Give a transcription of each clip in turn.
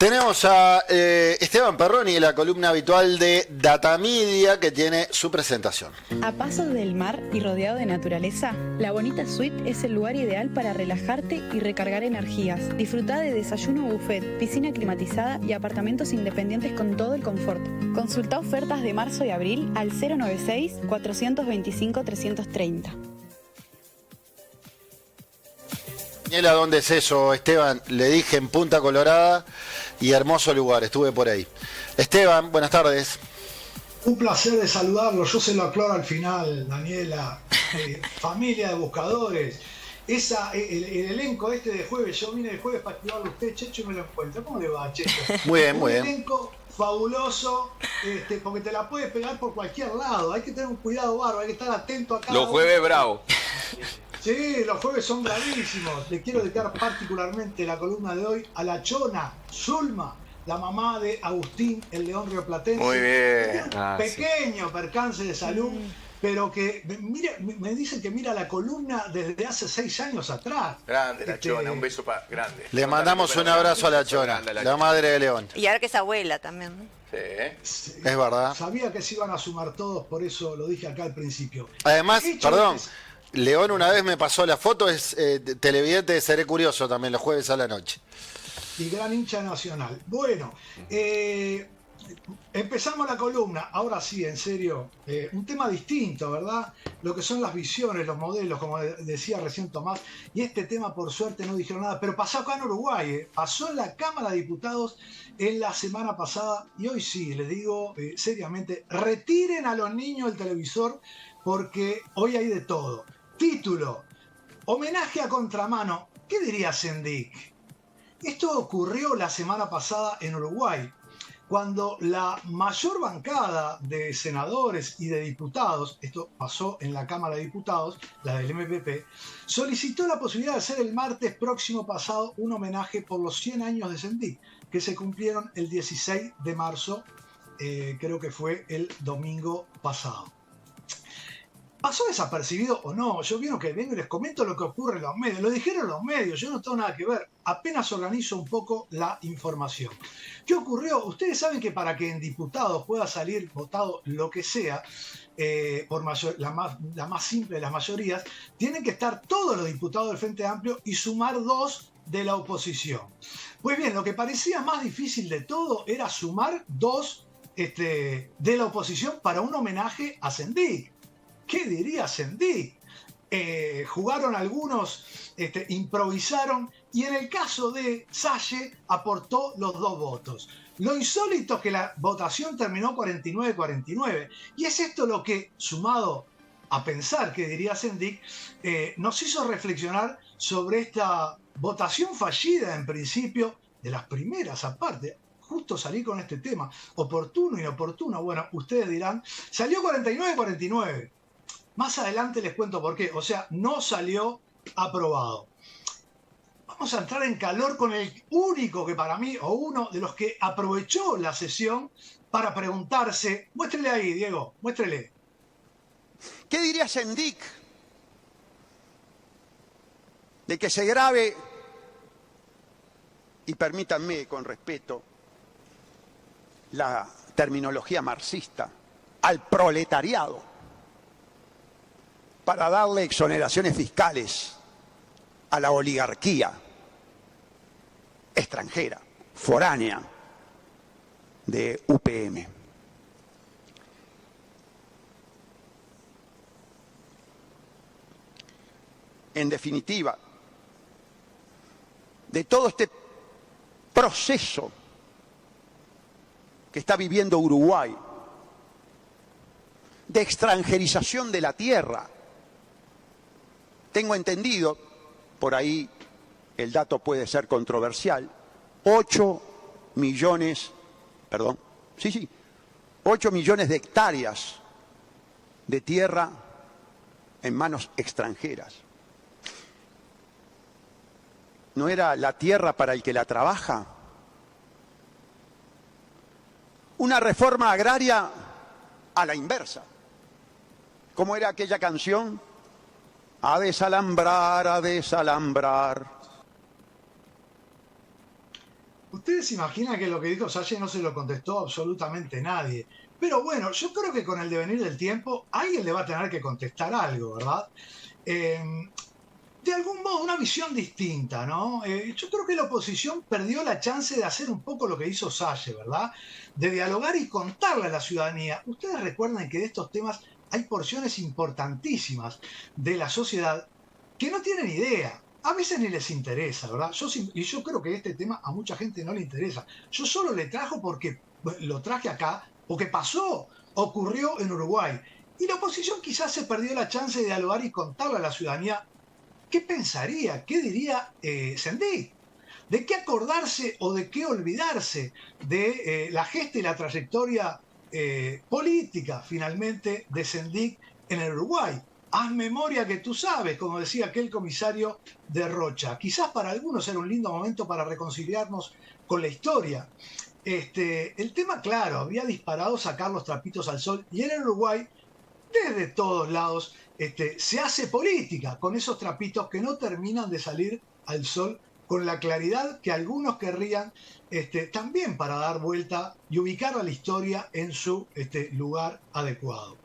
Tenemos a Esteban Perroni, la columna habitual de Datamidia, que tiene su presentación. A pasos del mar y rodeado de naturaleza, La Bonita Suite es el lugar ideal para relajarte y recargar energías. Disfruta de desayuno buffet, piscina climatizada y apartamentos independientes con todo el confort. Consulta ofertas de marzo y abril al 096-425-330. Daniela, ¿dónde es eso, Esteban? Le dije en Punta Colorada y hermoso lugar, estuve por ahí. Esteban, buenas tardes. Un placer de saludarlo, yo se lo aclaro al final, Daniela. Familia de buscadores. El elenco este de jueves, yo vine el jueves para activarlo a usted, Checho, y me lo encuentro. ¿Cómo le va, Checho? Muy bien, muy bien. Un elenco fabuloso, porque te la puedes pegar por cualquier lado. Hay que tener un cuidado bárbaro, hay que estar atento a cada Los jueves bravo. Sí, los jueves son bravísimos. Le quiero dedicar particularmente la columna de hoy a la chona Zulma, la mamá de Agustín, el león rioplatense. Muy bien. Un pequeño percance de salud, pero que me dicen que mira la columna desde hace 6 años atrás. Grande la chona, un beso para grande. Le mandamos un abrazo a la chona, la madre de León. Y ahora que es abuela también, ¿no? Sí. Es verdad. Sabía que se iban a sumar todos, por eso lo dije acá al principio. Además, perdón, León una vez me pasó la foto, es televidente de Seré Curioso también, los jueves a la noche. Y gran hincha nacional. Bueno, empezamos la columna, ahora sí, en serio, un tema distinto, ¿verdad? Lo que son las visiones, los modelos, como decía recién Tomás, y este tema por suerte no dijeron nada, pero pasó acá en Uruguay, pasó en la Cámara de Diputados en la semana pasada, y hoy sí, les digo seriamente, retiren a los niños el televisor, porque hoy hay de todo. Título, homenaje a contramano, ¿qué diría Sendik? Esto ocurrió la semana pasada en Uruguay, cuando la mayor bancada de senadores y de diputados, esto pasó en la Cámara de Diputados, la del MPP, solicitó la posibilidad de hacer el martes próximo pasado un homenaje por los 100 años de Sendik, que se cumplieron el 16 de marzo, creo que fue el domingo pasado. ¿Pasó desapercibido o no? Yo vengo y les comento lo que ocurre en los medios. Lo dijeron los medios, yo no tengo nada que ver. Apenas organizo un poco la información. ¿Qué ocurrió? Ustedes saben que para que en diputados pueda salir votado lo que sea, por la más simple de las mayorías, tienen que estar todos los diputados del Frente Amplio y sumar 2 de la oposición. Pues bien, lo que parecía más difícil de todo era sumar 2 de la oposición para un homenaje a Sendik. ¿Qué diría Sendik? Jugaron algunos, improvisaron, y en el caso de Salle aportó los 2 votos. Lo insólito es que la votación terminó 49-49. Y es esto lo que, sumado a pensar qué diría Sendik, nos hizo reflexionar sobre esta votación fallida en principio, de las primeras aparte. Justo salí con este tema, oportuno, inoportuno. Bueno, ustedes dirán, salió 49-49. Más adelante les cuento por qué. O sea, no salió aprobado. Vamos a entrar en calor con el único que para mí, o uno de los que aprovechó la sesión para preguntarse. Muéstrele ahí, Diego, muéstrele. ¿Qué diría Sendik de que se grabe, y permítanme con respeto la terminología marxista, al proletariado, para darle exoneraciones fiscales a la oligarquía extranjera, foránea de UPM? En definitiva, de todo este proceso que está viviendo Uruguay, de extranjerización de la tierra, tengo entendido, por ahí el dato puede ser controversial, 8 millones de hectáreas de tierra en manos extranjeras. ¿No era la tierra para el que la trabaja? Una reforma agraria a la inversa. ¿Cómo era aquella canción? A desalambrar, a desalambrar. Ustedes se imaginan que lo que dijo Salle no se lo contestó absolutamente nadie. Pero bueno, yo creo que con el devenir del tiempo alguien le va a tener que contestar algo, ¿verdad? De algún modo, una visión distinta, ¿no? Yo creo que la oposición perdió la chance de hacer un poco lo que hizo Salle, ¿verdad? De dialogar y contarle a la ciudadanía. Ustedes recuerden que de estos temas hay porciones importantísimas de la sociedad que no tienen idea. A veces ni les interesa, ¿verdad? Yo creo que este tema a mucha gente no le interesa. Yo solo le trajo porque lo traje acá, porque pasó, ocurrió en Uruguay. Y la oposición quizás se perdió la chance de dialogar y contarle a la ciudadanía qué pensaría, qué diría Sendik, de qué acordarse o de qué olvidarse de la gesta y la trayectoria política, finalmente, de Sendik en el Uruguay. Haz memoria que tú sabes, como decía aquel comisario de Rocha. Quizás para algunos era un lindo momento para reconciliarnos con la historia. El tema, claro, había disparado sacar los trapitos al sol y en el Uruguay, desde todos lados, se hace política con esos trapitos que no terminan de salir al sol con la claridad que algunos querrían también para dar vuelta y ubicar a la historia en su lugar adecuado.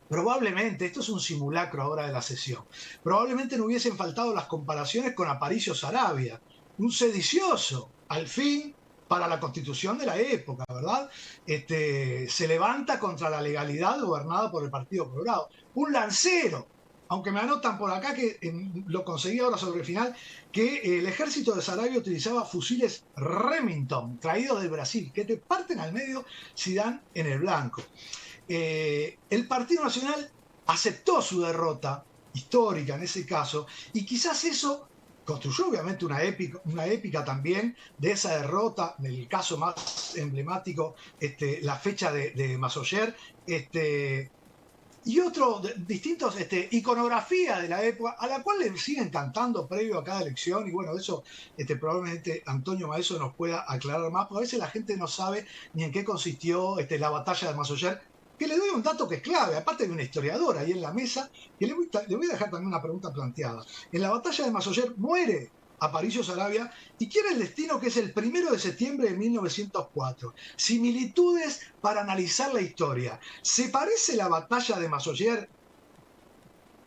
Probablemente, esto es un simulacro ahora de la sesión, probablemente no hubiesen faltado las comparaciones con Aparicio Saravia, un sedicioso, al fin, para la constitución de la época, ¿verdad? Se levanta contra la legalidad gobernada por el Partido Colorado. Un lancero, aunque me anotan por acá que lo conseguí ahora sobre el final, que el ejército de Saravia utilizaba fusiles Remington, traídos del Brasil, que te parten al medio si dan en el blanco. El Partido Nacional aceptó su derrota histórica en ese caso, y quizás eso construyó obviamente una épica también de esa derrota, en el caso más emblemático, la fecha de Massoyer, y otros distintos iconografía de la época, a la cual le siguen cantando previo a cada elección, y bueno, de eso probablemente Antonio Maeso nos pueda aclarar más, porque a veces la gente no sabe ni en qué consistió la batalla de Massoyer, que le doy un dato que es clave, aparte de una historiadora ahí en la mesa, que le voy a dejar también una pregunta planteada. En la batalla de Massoyer muere Aparicio Saravia y quiere el destino que es el 1 de septiembre de 1904. Similitudes para analizar la historia. ¿Se parece la batalla de Massoyer,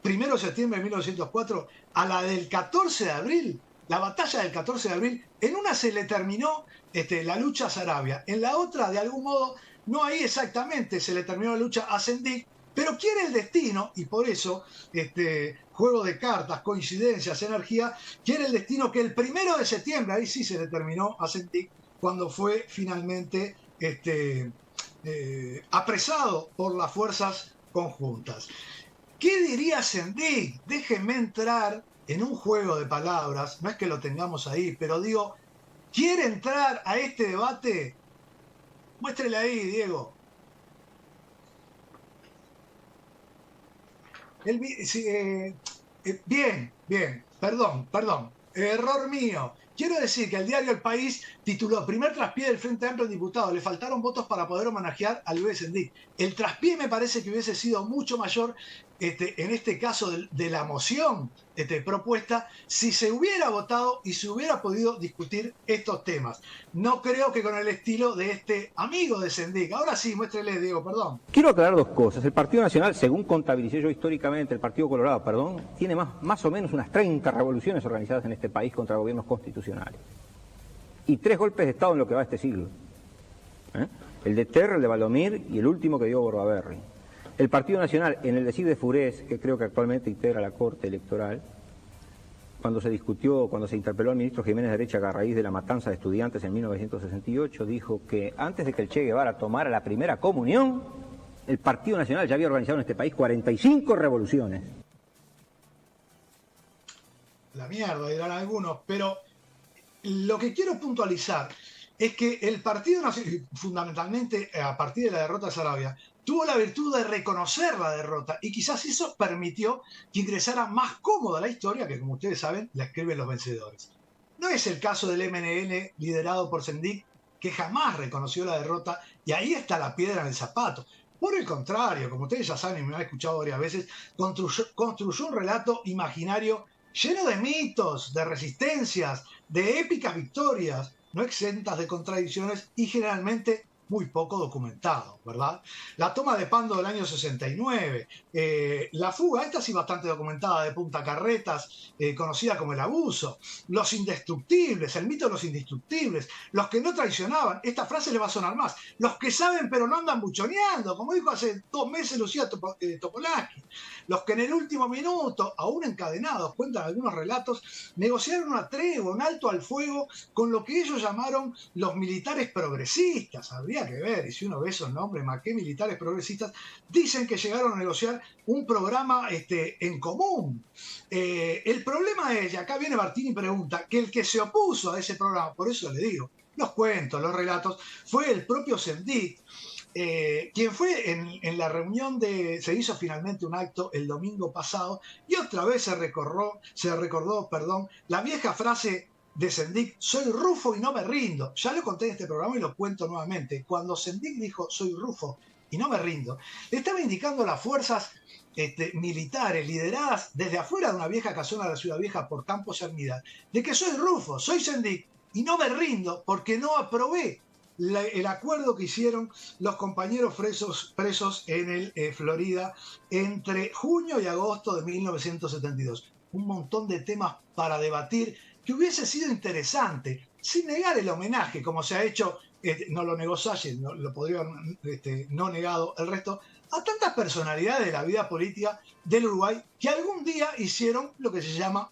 1 de septiembre de 1904, a la del 14 de abril? La batalla del 14 de abril, en una se le terminó la lucha a Saravia, en la otra, de algún modo, no ahí exactamente se le terminó la lucha a Sendik, pero quiere el destino, y por eso, juego de cartas, coincidencias, energía, quiere el destino que el 1 de septiembre, ahí sí se le terminó a Sendik, cuando fue finalmente apresado por las fuerzas conjuntas. ¿Qué diría Sendik? Déjenme entrar en un juego de palabras, no es que lo tengamos ahí, pero digo, ¿quiere entrar a este debate? Muéstrele ahí, Diego. Bien, perdón. Error mío. Quiero decir que el diario El País tituló Primer traspié del Frente Amplio en diputado. Le faltaron votos para poder homenajear al bebé Sendik. El traspié me parece que hubiese sido mucho mayor en este caso de la moción propuesta si se hubiera votado y se hubiera podido discutir estos temas. No creo que con el estilo de este amigo de Sendik. Ahora sí, muéstrele, Diego, perdón. Quiero aclarar dos cosas. El Partido Nacional, según contabilicé yo históricamente, el Partido Colorado, tiene más o menos unas 30 revoluciones organizadas en este país contra gobiernos constitucionales. Y 3 golpes de Estado en lo que va este siglo. El de Terra, el de Valdomir y el último que dio Bordaberry. El Partido Nacional, en el decir de Furés, que creo que actualmente integra la Corte Electoral, cuando se interpeló al ministro Jiménez de Derecha a raíz de la matanza de estudiantes en 1968, dijo que antes de que el Che Guevara tomara la primera comunión, el Partido Nacional ya había organizado en este país 45 revoluciones. La mierda, dirán algunos, pero lo que quiero puntualizar es que el Partido Nacional, fundamentalmente a partir de la derrota de Saravia, tuvo la virtud de reconocer la derrota y quizás eso permitió que ingresara más cómoda la historia, que como ustedes saben, la escriben los vencedores. No es el caso del MNN liderado por Sendik, que jamás reconoció la derrota y ahí está la piedra en el zapato. Por el contrario, como ustedes ya saben y me han escuchado varias veces, construyó un relato imaginario lleno de mitos, de resistencias, de épicas victorias, no exentas de contradicciones y generalmente muy poco documentado, ¿verdad? La toma de Pando del año 69, la fuga, esta sí bastante documentada, de Punta Carretas, conocida como el abuso, los indestructibles, el mito de los indestructibles, los que no traicionaban, esta frase le va a sonar más, los que saben pero no andan buchoneando, como dijo hace 2 meses Lucía Topolansky, los que en el último minuto, aún encadenados, cuentan algunos relatos, negociaron una tregua, un alto al fuego con lo que ellos llamaron los militares progresistas. Habría que ver, y si uno ve esos nombres, más que militares progresistas, dicen que llegaron a negociar un programa en común. El problema es, y acá viene Martín y pregunta, que el que se opuso a ese programa, por eso le digo, los cuentos, los relatos, fue el propio Sendik, quien fue en la reunión se hizo finalmente un acto el domingo pasado, y otra vez se recordó, la vieja frase de Sendik: soy Rufo y no me rindo. Ya lo conté en este programa y lo cuento nuevamente. Cuando Sendik dijo soy Rufo y no me rindo, le estaba indicando a las fuerzas militares lideradas desde afuera de una vieja casona de la Ciudad Vieja por Campos Hermida, de que soy Rufo, soy Sendik y no me rindo porque no aprobé el acuerdo que hicieron los compañeros presos en Florida entre junio y agosto de 1972. Un montón de temas para debatir que hubiese sido interesante, sin negar el homenaje, como se ha hecho, no lo negó Salles, no lo podría haber no negado el resto, a tantas personalidades de la vida política del Uruguay que algún día hicieron lo que se llama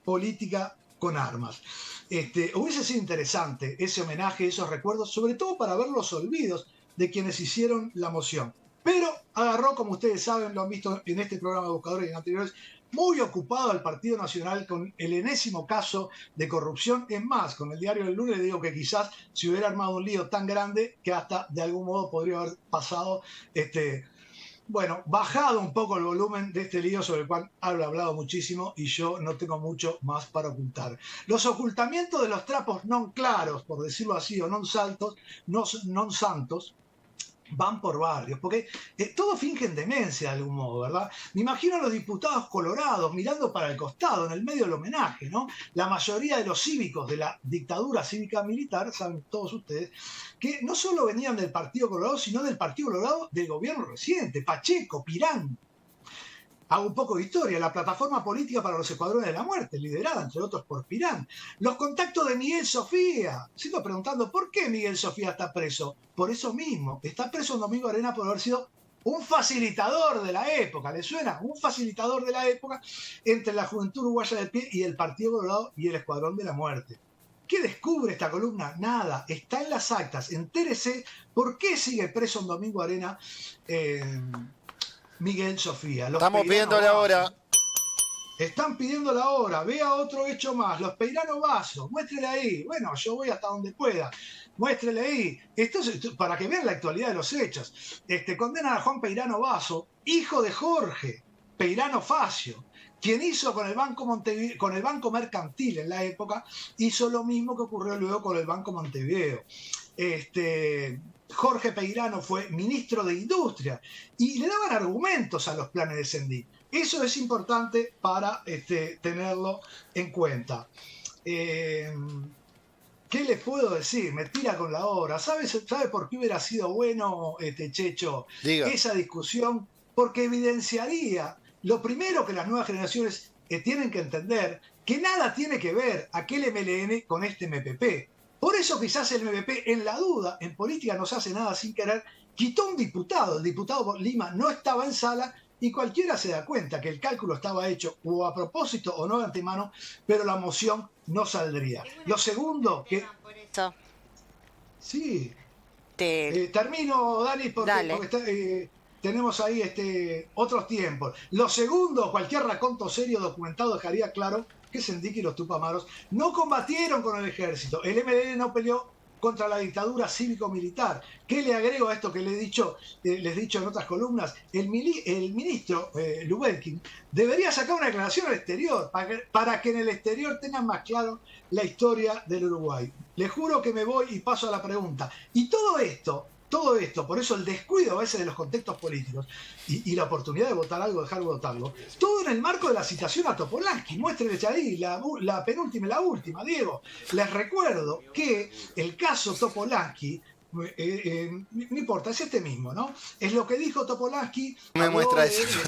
política con armas. Hubiese sido interesante ese homenaje, esos recuerdos, sobre todo para ver los olvidos de quienes hicieron la moción. Pero agarró, como ustedes saben, lo han visto en este programa de Buscadores y en anteriores, muy ocupado al Partido Nacional con el enésimo caso de corrupción. Es más, con el diario del lunes digo que quizás se hubiera armado un lío tan grande que hasta de algún modo podría haber pasado, bajado un poco el volumen de este lío sobre el cual he hablado muchísimo y yo no tengo mucho más para ocultar. Los ocultamientos de los trapos non claros, por decirlo así, o non santos, van por barrios, porque todos fingen demencia de algún modo, ¿verdad? Me imagino a los diputados colorados mirando para el costado, en el medio del homenaje, ¿no? La mayoría de los cívicos de la dictadura cívica militar, saben todos ustedes, que no solo venían del Partido Colorado, sino del Partido Colorado del gobierno reciente, Pacheco, Pirán. Hago un poco de historia, la plataforma política para los escuadrones de la muerte, liderada entre otros por Pirán. Los contactos de Miguel Sofía. Sigo preguntando, ¿por qué Miguel Sofía está preso? Por eso mismo, está preso en Domingo Arena por haber sido un facilitador de la época. ¿Le suena? Un facilitador de la época entre la Juventud Uruguaya de Pie y el Partido Colorado y el Escuadrón de la Muerte. ¿Qué descubre esta columna? Nada, está en las actas. Entérese por qué sigue preso en Domingo Arena Miguel Sofía. Estamos pidiéndole ahora. Están pidiendo la hora. Vea otro hecho más. Los Peirano Vaso. Muéstrele ahí. Bueno, yo voy hasta donde pueda. Muéstrele ahí. Esto es para que vean la actualidad de los hechos. Condenan a Juan Peirano Vaso, hijo de Jorge Peirano Facio, quien hizo con el Banco Mercantil en la época, hizo lo mismo que ocurrió luego con el Banco Montevideo. Jorge Peirano fue ministro de Industria y le daban argumentos a los planes de Sendik. Eso es importante para tenerlo en cuenta. ¿Qué les puedo decir? Me tira con la hora. ¿Sabe por qué hubiera sido bueno, Checho, Diga. esa discusión? Porque evidenciaría, lo primero, que las nuevas generaciones tienen que entender, que nada tiene que ver aquel MLN con este MPP. Por eso quizás el MPP, en la duda, en política no se hace nada sin querer, quitó un diputado. El diputado Lima no estaba en sala y cualquiera se da cuenta que el cálculo estaba hecho o a propósito o no de antemano, pero la moción no saldría. Lo segundo que... Por eso. Sí. Termino, Dani, porque está, tenemos ahí otros tiempos. Lo segundo, cualquier raconto serio documentado dejaría claro que Sendik y los Tupamaros no combatieron con el ejército. El MLN no peleó contra la dictadura cívico-militar. ¿Qué le agrego a esto que les he dicho en otras columnas? El ministro Lubelkin debería sacar una declaración al exterior para que en el exterior tengan más claro la historia del Uruguay. Les juro que me voy y paso a la pregunta. Y todo esto todo esto, por eso el descuido a veces de los contextos políticos y la oportunidad de votar algo, dejar de votarlo, todo en el marco de la citación a Topolansky. Muéstrenles ahí la penúltima y la última, Diego. Les recuerdo que el caso Topolansky, no importa, es este mismo, ¿no? Es lo que dijo Topolansky. Me muestra eso.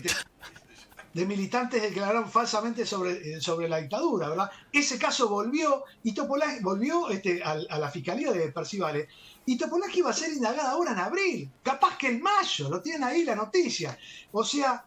De militantes que declararon falsamente sobre la dictadura, ¿verdad? Ese caso volvió y Topolansky volvió a la fiscalía de Percivale. Y Topolansky va a ser indagada ahora en abril, capaz que en mayo, lo tienen ahí la noticia. O sea,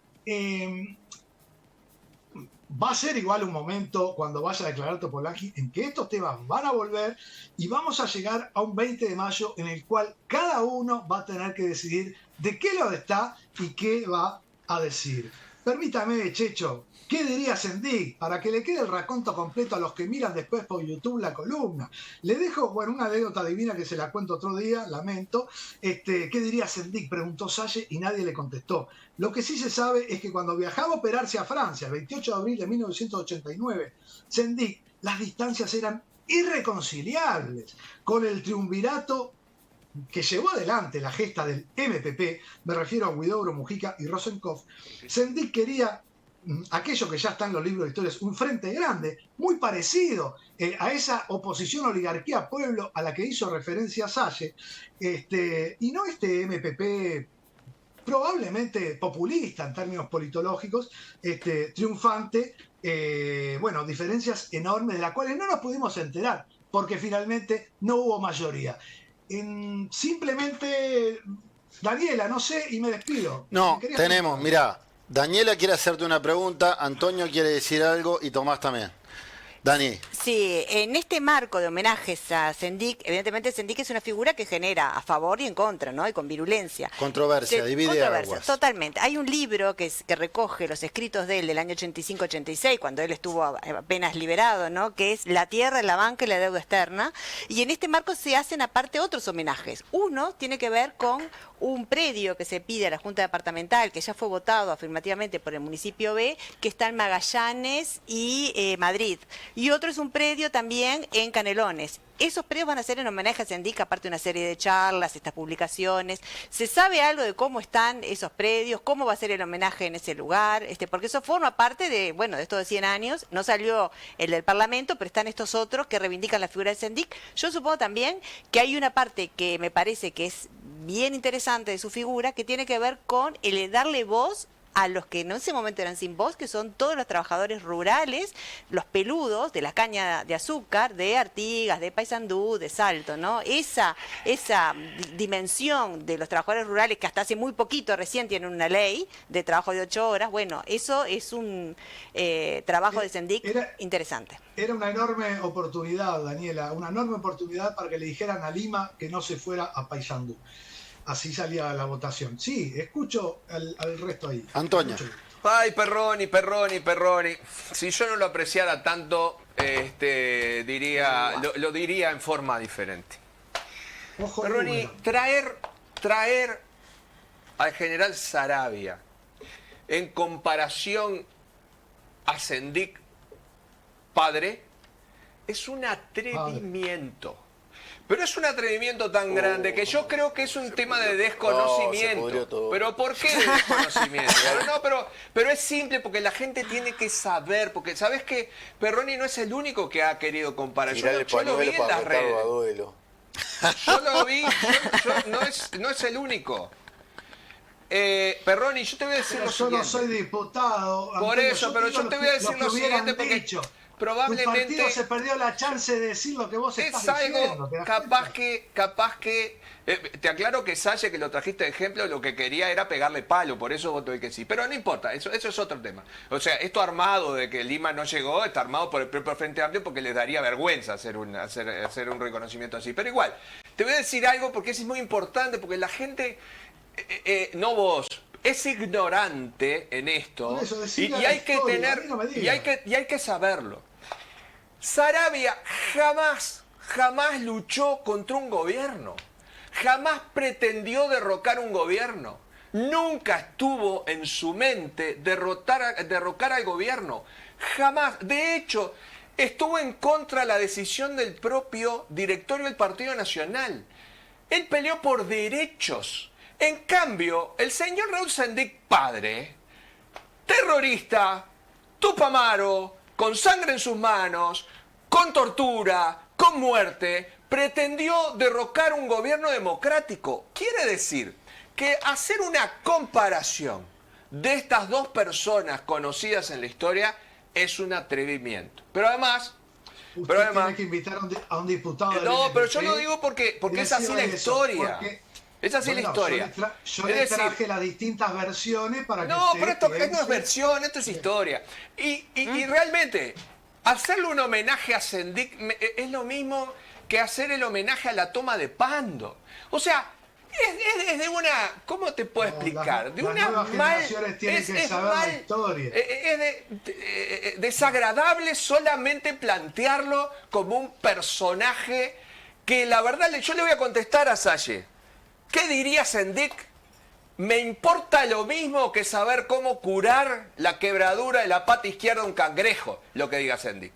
va a ser igual un momento cuando vaya a declarar Topolansky en que estos temas van a volver y vamos a llegar a un 20 de mayo en el cual cada uno va a tener que decidir de qué lado está y qué va a decir. Permítame, Checho, ¿qué diría Sendik? Para que le quede el raconto completo a los que miran después por YouTube la columna. Le dejo, bueno, una anécdota divina que se la cuento otro día, lamento. ¿Qué diría Sendik? Preguntó Salle y nadie le contestó. Lo que sí se sabe es que cuando viajaba a operarse a Francia, el 28 de abril de 1989, Sendik, las distancias eran irreconciliables con el triunvirato que llevó adelante la gesta del MPP, me refiero a Huidobro, Mujica y Rosenkopf. Sendik quería aquello que ya está en los libros de historias, un frente grande, muy parecido a esa oposición oligarquía-pueblo a la que hizo referencia Salle, y no este MPP probablemente populista en términos politológicos, triunfante, bueno, diferencias enormes de las cuales no nos pudimos enterar, porque finalmente no hubo mayoría. Simplemente, Daniela, no sé, y me despido. No, tenemos, mirá, Daniela quiere hacerte una pregunta, Antonio quiere decir algo y Tomás también. Dani. Sí, en este marco de homenajes a Sendik, evidentemente Sendik es una figura que genera a favor y en contra, ¿no? Y con virulencia. Controversia, divide aguas. Totalmente. Hay un libro que recoge los escritos de él del año 85-86, cuando él estuvo apenas liberado, ¿no? Que es La tierra, la banca y la deuda externa. Y en este marco se hacen aparte otros homenajes. Uno tiene que ver con un predio que se pide a la Junta Departamental, que ya fue votado afirmativamente por el municipio B, que está en Magallanes y Madrid. Y otro es un predio también en Canelones. Esos predios van a ser en homenaje a Sendik, aparte de una serie de charlas, estas publicaciones. ¿Se sabe algo de cómo están esos predios? ¿Cómo va a ser el homenaje en ese lugar? Porque eso forma parte de, bueno, de estos de 100 años. No salió el del Parlamento, pero están estos otros que reivindican la figura de Sendik. Yo supongo también que hay una parte que me parece que es bien interesante de su figura, que tiene que ver con el darle voz a los que en ese momento eran sin voz, que son todos los trabajadores rurales, los peludos de la caña de azúcar, de Artigas, de Paysandú, de Salto, ¿no? Esa dimensión de los trabajadores rurales que hasta hace muy poquito recién tienen una ley de trabajo de 8 horas, bueno, eso es un trabajo de Sendik interesante. Era una enorme oportunidad, Daniela, una enorme oportunidad para que le dijeran a Lima que no se fuera a Paysandú. Así salía la votación. Sí, escucho al resto ahí. Antonio. Ay, Perroni. Si yo no lo apreciara tanto, lo diría en forma diferente. Ojo, Perroni, traer al general Saravia en comparación a Sendik padre es un atrevimiento. Pero es un atrevimiento tan grande que yo creo que es un tema de desconocimiento. ¿Pero por qué de desconocimiento? Pero es simple porque la gente tiene que saber, porque sabes que Perroni no es el único que ha querido comparar. Yo lo vi en las redes. Yo lo vi, no es el único. Perroni, yo te voy a decir lo siguiente. Yo no soy diputado. Por eso, pero yo te voy a decir lo siguiente porque probablemente tu partido se perdió la chance de decir lo que vos estás diciendo. Es algo capaz que te aclaro que Salle, que lo trajiste de ejemplo, lo que quería era pegarle palo, por eso votó que sí. Pero no importa, eso es otro tema. O sea, esto armado de que Lima no llegó, está armado por el propio Frente Amplio porque les daría vergüenza hacer un reconocimiento así. Pero igual, te voy a decir algo porque eso es muy importante, porque la gente, no vos, es ignorante en esto y hay que tener y hay que saberlo. Saravia jamás luchó contra un gobierno, jamás pretendió derrocar un gobierno, nunca estuvo en su mente derrocar al gobierno, jamás. De hecho, estuvo en contra de la decisión del propio directorio del Partido Nacional. Él peleó por derechos. En cambio, el señor Raúl Sendic padre, terrorista, tupamaro, con sangre en sus manos, con tortura, con muerte, pretendió derrocar un gobierno democrático. Quiere decir que hacer una comparación de estas dos personas conocidas en la historia es un atrevimiento. Pero además... Usted tiene que invitar a un diputado del No, MPP, pero yo lo digo porque es así la historia. Es así la historia. Yo le traje las distintas versiones para que No, usted pero esto piense. no es versión, esto es historia. Y realmente, hacerle un homenaje a Sendic es lo mismo que hacer el homenaje a la toma de Pando. O sea, es de una... ¿Cómo te puedo explicar? De las una nuevas generaciones tienen que saber la historia. Es desagradable solamente plantearlo como un personaje que la verdad, yo le voy a contestar a Salle. ¿Qué diría Sendic? Me importa lo mismo que saber cómo curar la quebradura de la pata izquierda de un cangrejo, lo que diga Sendic.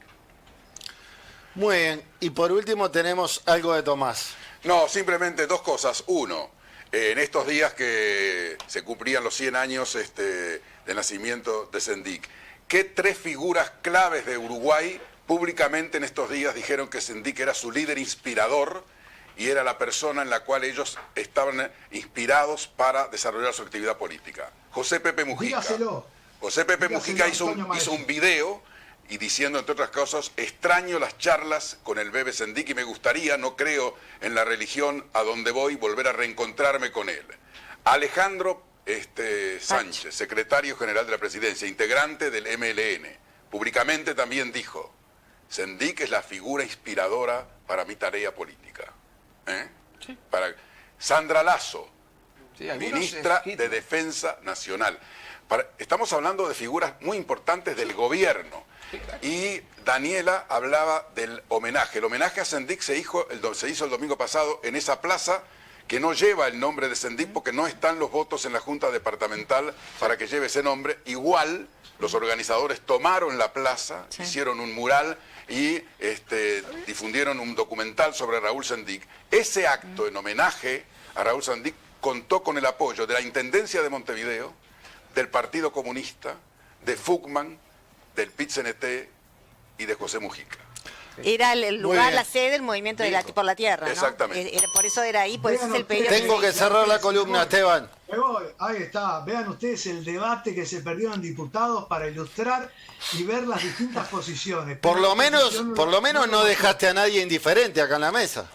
Muy bien. Y por último tenemos algo de Tomás. No, simplemente dos cosas. Uno, en estos días que se cumplían los 100 años de nacimiento de Sendic, ¿qué tres figuras claves de Uruguay públicamente en estos días dijeron que Sendic era su líder inspirador y era la persona en la cual ellos estaban inspirados para desarrollar su actividad política? José Pepe Mujica. Dígaselo. José Pepe Dígaselo, Mujica hizo Antonio un video y diciendo, entre otras cosas, extraño las charlas con el Bebe Sendic y me gustaría, no creo en la religión a donde voy, volver a reencontrarme con él. Alejandro Sánchez, secretario general de la presidencia, integrante del MLN, públicamente también dijo, Sendic es la figura inspiradora para mi tarea política. Sí. Sandra Lasso, sí, ministra de Defensa Nacional. Estamos hablando de figuras muy importantes del gobierno. Y Daniela hablaba del homenaje. El homenaje a Sendic se hizo el domingo pasado en esa plaza que no lleva el nombre de Sendic porque no están los votos en la Junta Departamental para que lleve ese nombre. Igual los organizadores tomaron la plaza, hicieron un mural y difundieron un documental sobre Raúl Sendic. Ese acto en homenaje a Raúl Sendic contó con el apoyo de la Intendencia de Montevideo, del Partido Comunista, de Fugman, del PIT-CNT y de José Mujica. Era el lugar, la sede del movimiento por la tierra, ¿no? Exactamente. Por eso era ahí, por eso es el pedido. Tengo que cerrar la columna, Esteban. Ahí está. Vean ustedes el debate que se perdió en diputados para ilustrar y ver las distintas posiciones. Por lo menos no dejaste a nadie indiferente acá en la mesa.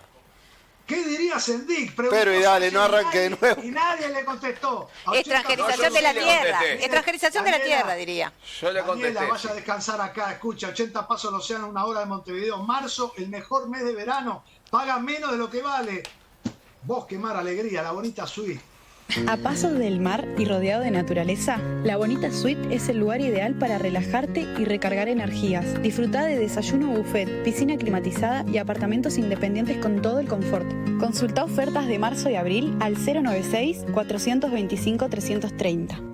¿Qué diría Sendic? Pero y dale, no arranque de nuevo. Y nadie le contestó. Extranjerización de la tierra. Extranjerización de la tierra, diría. Yo le contesté. Daniela, vaya a descansar acá. Escucha, 80 pasos al océano, 1 hora de Montevideo. Marzo, el mejor mes de verano. Paga menos de lo que vale. Bosque, mar, alegría, la bonita suite. A pasos del mar y rodeado de naturaleza, La Bonita Suite es el lugar ideal para relajarte y recargar energías. Disfruta de desayuno buffet, piscina climatizada y apartamentos independientes con todo el confort. Consulta ofertas de marzo y abril al 096-425-330.